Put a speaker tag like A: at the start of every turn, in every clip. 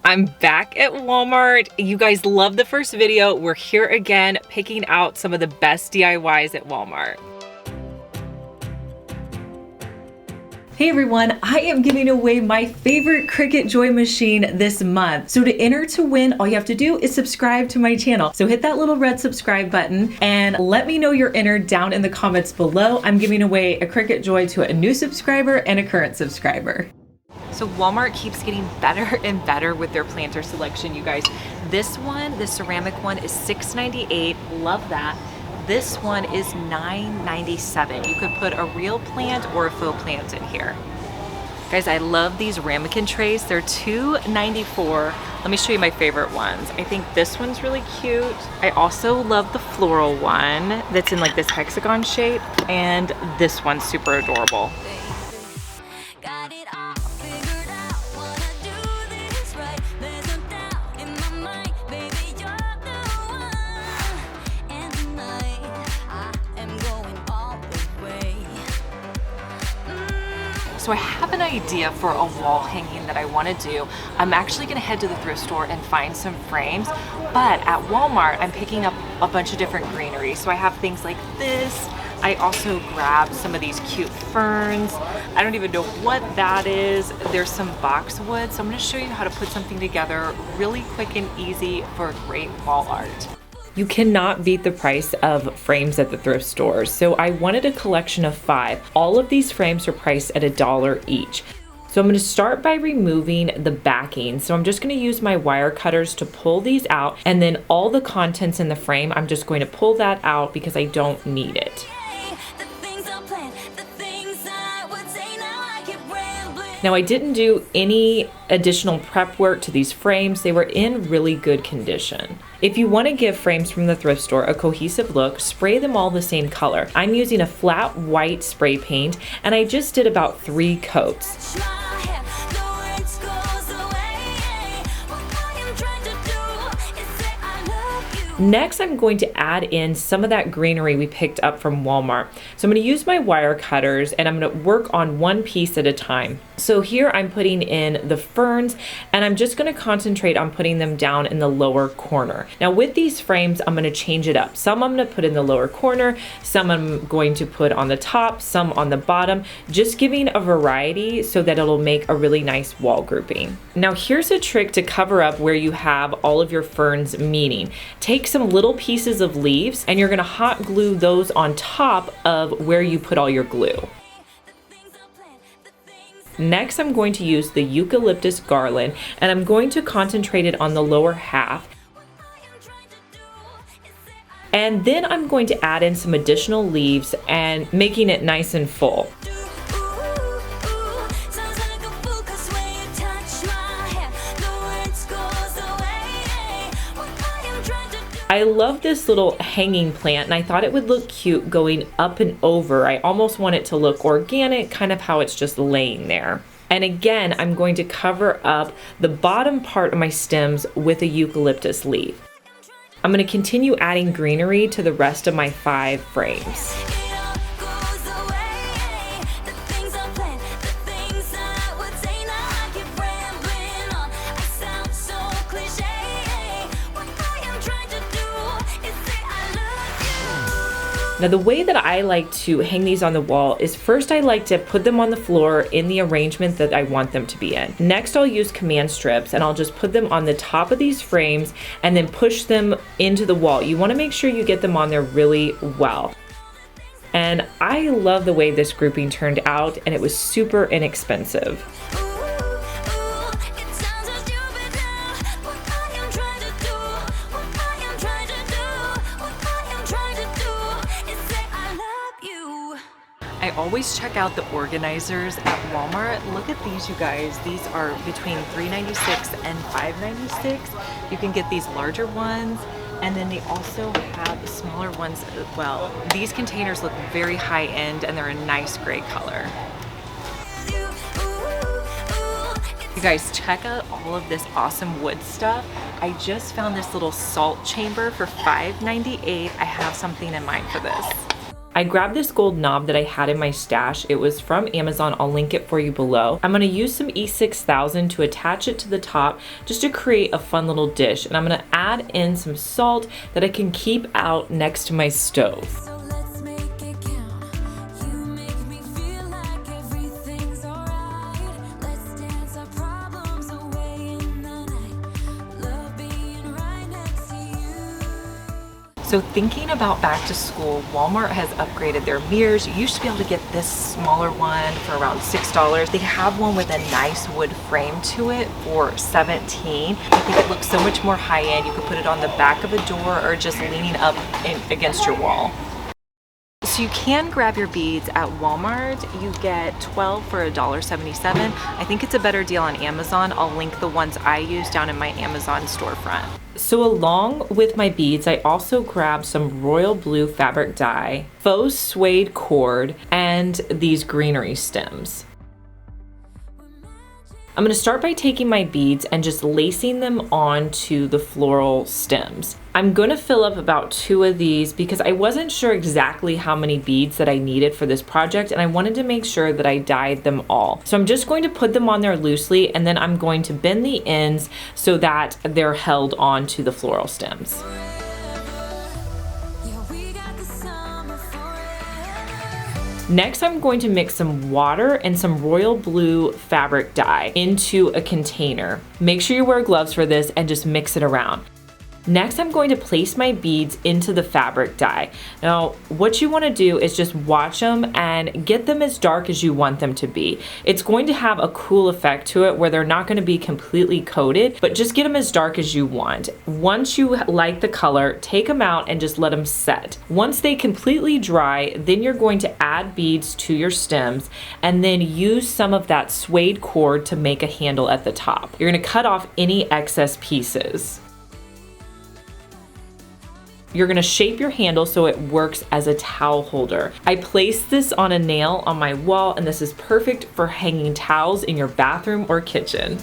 A: I'm back at Walmart. You guys loved the first video. We're here again, picking out some of the best DIYs at Walmart. Hey everyone, I am giving away my favorite Cricut Joy machine this month. So to enter to win, all you have to do is subscribe to my channel. So hit that little red subscribe button and let me know you're entered down in the comments below. I'm giving away a Cricut Joy to a new subscriber and a current subscriber. So Walmart keeps getting better and better with their planter selection, you guys. This one, the ceramic one, is $6.98. Love that. This one is $9.97. You could put a real plant or a faux plant in here. Guys, I love these ramekin trays. They're $2.94. Let me show you my favorite ones. I think this one's really cute. I also love the floral one that's in like this hexagon shape, and this one's super adorable. So I have an idea for a wall hanging that I want to do. I'm actually going to head to the thrift store and find some frames, but at Walmart I'm picking up a bunch of different greenery. So I have things like this. I also grabbed some of these cute ferns. I don't even know what that is. There's some boxwood, so I'm going to show you how to put something together really quick and easy for great wall art. You cannot beat the price of frames at the thrift stores. So I wanted a collection of 5. All of these frames are priced at $1 each. So I'm going to start by removing the backing. So I'm just going to use my wire cutters to pull these out, and then all the contents in the frame, I'm just going to pull that out because I don't need it. Now I didn't do any additional prep work to these frames. They were in really good condition. If you want to give frames from the thrift store a cohesive look, spray them all the same color. I'm using a flat white spray paint, and I just did about 3 coats. Next, I'm going to add in some of that greenery we picked up from Walmart. So I'm going to use my wire cutters, and I'm going to work on one piece at a time. So here I'm putting in the ferns, and I'm just going to concentrate on putting them down in the lower corner. Now with these frames, I'm going to change it up. Some I'm going to put in the lower corner, some I'm going to put on the top, some on the bottom, just giving a variety so that it'll make a really nice wall grouping. Now here's a trick to cover up where you have all of your ferns meeting. Take some little pieces of leaves, and you're going to hot glue those on top of where you put all your glue. Next, I'm going to use the eucalyptus garland, and I'm going to concentrate it on the lower half. And then I'm going to add in some additional leaves and making it nice and full. I love this little hanging plant, and I thought it would look cute going up and over. I almost want it to look organic, kind of how it's just laying there. And again, I'm going to cover up the bottom part of my stems with a eucalyptus leaf. I'm going to continue adding greenery to the rest of my 5 frames. Now the way that I like to hang these on the wall is first I like to put them on the floor in the arrangement that I want them to be in. Next I'll use command strips, and I'll just put them on the top of these frames and then push them into the wall. You want to make sure you get them on there really well. And I love the way this grouping turned out, and it was super inexpensive. I always check out the organizers at Walmart. Look at these, you guys. These are between $3.96 and $5.96. You can get these larger ones, and then they also have smaller ones as well. These containers look very high end, and they're a nice gray color. You guys, check out all of this awesome wood stuff. I just found this little salt chamber for $5.98. I have something in mind for this. I grabbed this gold knob that I had in my stash. It was from Amazon. I'll link it for you below. I'm gonna use some E6000 to attach it to the top just to create a fun little dish. And I'm gonna add in some salt that I can keep out next to my stove. So thinking about back to school, Walmart has upgraded their mirrors. You used to be able to get this smaller one for around $6. They have one with a nice wood frame to it for $17. I think it looks so much more high-end. You could put it on the back of a door or just leaning up against your wall. So you can grab your beads at Walmart. You get 12 for $1.77. I think it's a better deal on Amazon. I'll link the ones I use down in my Amazon storefront. So along with my beads, I also grabbed some royal blue fabric dye, faux suede cord, and these greenery stems. I'm gonna start by taking my beads and just lacing them onto the floral stems. I'm gonna fill up about 2 of these because I wasn't sure exactly how many beads that I needed for this project, and I wanted to make sure that I dyed them all. So I'm just going to put them on there loosely, and then I'm going to bend the ends so that they're held onto the floral stems. Next, I'm going to mix some water and some royal blue fabric dye into a container. Make sure you wear gloves for this and just mix it around. Next, I'm going to place my beads into the fabric dye. Now, what you want to do is just watch them and get them as dark as you want them to be. It's going to have a cool effect to it where they're not going to be completely coated, but just get them as dark as you want. Once you like the color, take them out and just let them set. Once they completely dry, then you're going to add beads to your stems and then use some of that suede cord to make a handle at the top. You're going to cut off any excess pieces. You're gonna shape your handle so it works as a towel holder. I placed this on a nail on my wall, and this is perfect for hanging towels in your bathroom or kitchen.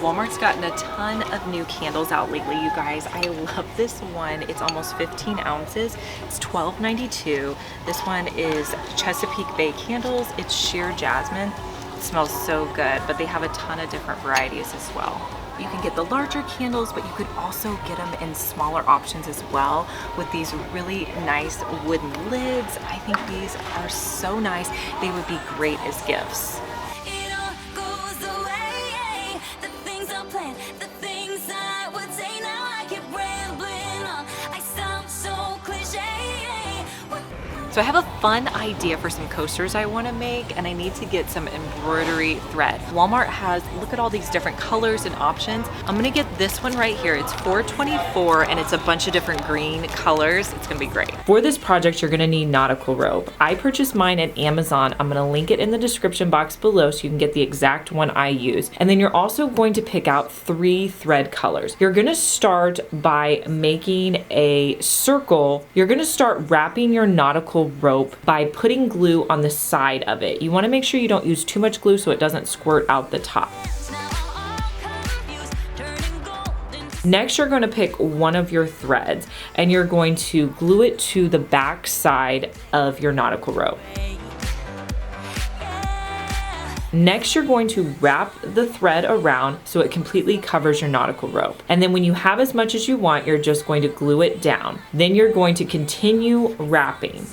A: Walmart's gotten a ton of new candles out lately, you guys. I love this one. It's almost 15 ounces. It's $12.92. This one is Chesapeake Bay candles. It's sheer jasmine. It smells so good, but they have a ton of different varieties as well. You can get the larger candles, but you could also get them in smaller options as well with these really nice wooden lids. I think these are so nice. They would be great as gifts. So I have a fun idea for some coasters I want to make, and I need to get some embroidery thread. Walmart has, look at all these different colors and options. I'm gonna get this one right here. It's $4.24 and it's a bunch of different green colors. It's gonna be great. For this project, you're gonna need nautical rope. I purchased mine at Amazon. I'm gonna link it in the description box below so you can get the exact one I use. And then you're also going to pick out 3 thread colors. You're gonna start by making a circle. You're gonna start wrapping your nautical rope by putting glue on the side of it. You want to make sure you don't use too much glue so it doesn't squirt out the top. Next, you're going to pick one of your threads and you're going to glue it to the back side of your nautical rope. Next, you're going to wrap the thread around so it completely covers your nautical rope. And then when you have as much as you want, you're just going to glue it down. Then you're going to continue wrapping.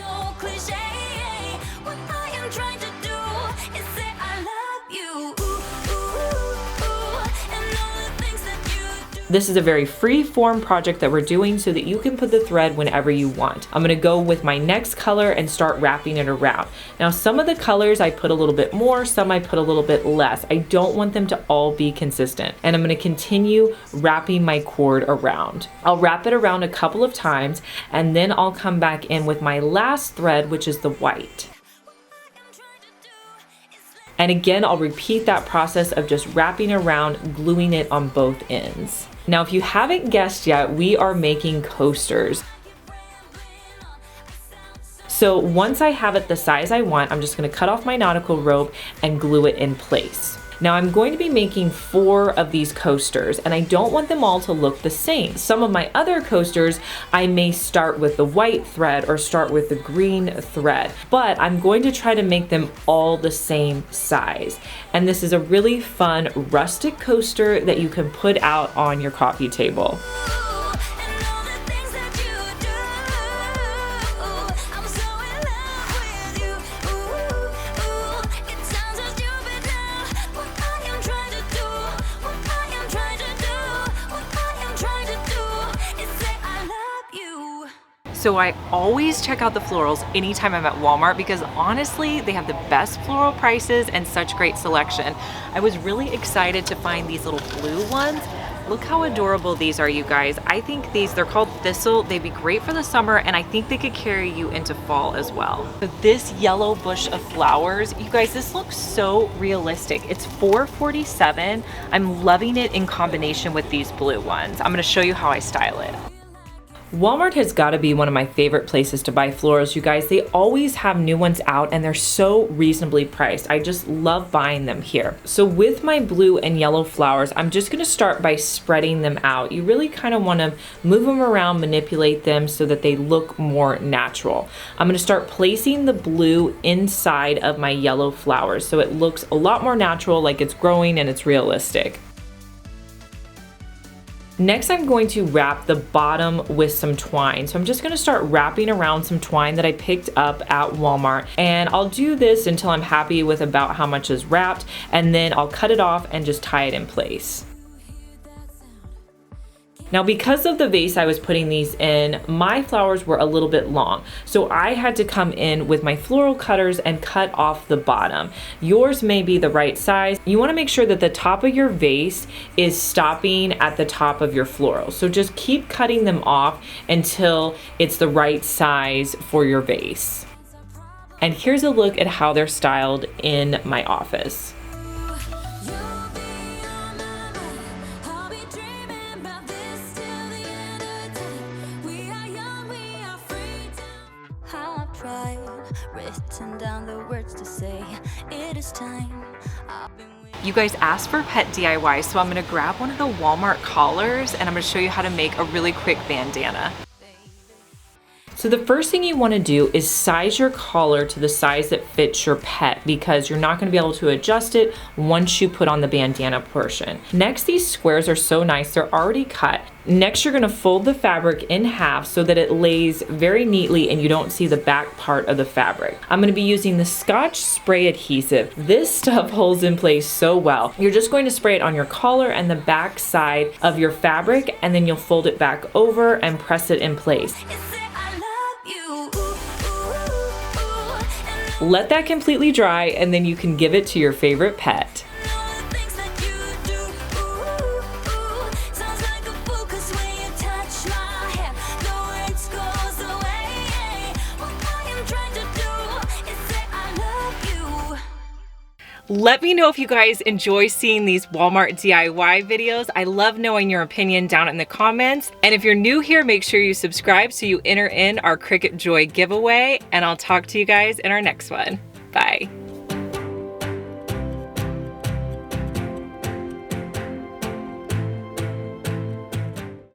A: This is a very free form project that we're doing so that you can put the thread whenever you want. I'm gonna go with my next color and start wrapping it around. Now, some of the colors I put a little bit more, some I put a little bit less. I don't want them to all be consistent. And I'm gonna continue wrapping my cord around. I'll wrap it around a couple of times and then I'll come back in with my last thread, which is the white. And again, I'll repeat that process of just wrapping around, gluing it on both ends. Now, if you haven't guessed yet, we are making coasters. So once I have it the size I want, I'm just gonna cut off my nautical rope and glue it in place. Now I'm going to be making 4 of these coasters, and I don't want them all to look the same. Some of my other coasters, I may start with the white thread or start with the green thread, but I'm going to try to make them all the same size. And this is a really fun rustic coaster that you can put out on your coffee table. So I always check out the florals anytime I'm at Walmart because honestly, they have the best floral prices and such great selection. I was really excited to find these little blue ones. Look how adorable these are, you guys. I think they're called thistle. They'd be great for the summer, and I think they could carry you into fall as well. But this yellow bush of flowers, you guys, this looks so realistic. It's $4.47. I'm loving it in combination with these blue ones. I'm gonna show you how I style it. Walmart has got to be one of my favorite places to buy florals, you guys. They always have new ones out and they're so reasonably priced. I just love buying them here. So with my blue and yellow flowers, I'm just going to start by spreading them out. You really kind of want to move them around, manipulate them so that they look more natural. I'm going to start placing the blue inside of my yellow flowers so it looks a lot more natural, like it's growing and it's realistic. Next, I'm going to wrap the bottom with some twine. So I'm just gonna start wrapping around some twine that I picked up at Walmart. And I'll do this until I'm happy with about how much is wrapped, and then I'll cut it off and just tie it in place. Now, because of the vase I was putting these in, my flowers were a little bit long. So I had to come in with my floral cutters and cut off the bottom. Yours may be the right size. You wanna make sure that the top of your vase is stopping at the top of your floral. So just keep cutting them off until it's the right size for your vase. And here's a look at how they're styled in my office. You guys asked for pet DIY, so I'm gonna grab one of the Walmart collars and I'm gonna show you how to make a really quick bandana. So the first thing you want to do is size your collar to the size that fits your pet, because you're not going to be able to adjust it once you put on the bandana portion. Next, these squares are so nice, they're already cut. Next, you're going to fold the fabric in half so that it lays very neatly and you don't see the back part of the fabric. I'm going to be using the Scotch spray adhesive. This stuff holds in place so well. You're just going to spray it on your collar and the back side of your fabric, and then you'll fold it back over and press it in place. Let that completely dry, and then you can give it to your favorite pet. Let me know if you guys enjoy seeing these Walmart DIY videos. I love knowing your opinion down in the comments. And if you're new here, make sure you subscribe so you enter in our Cricut Joy giveaway. And I'll talk to you guys in our next one. Bye.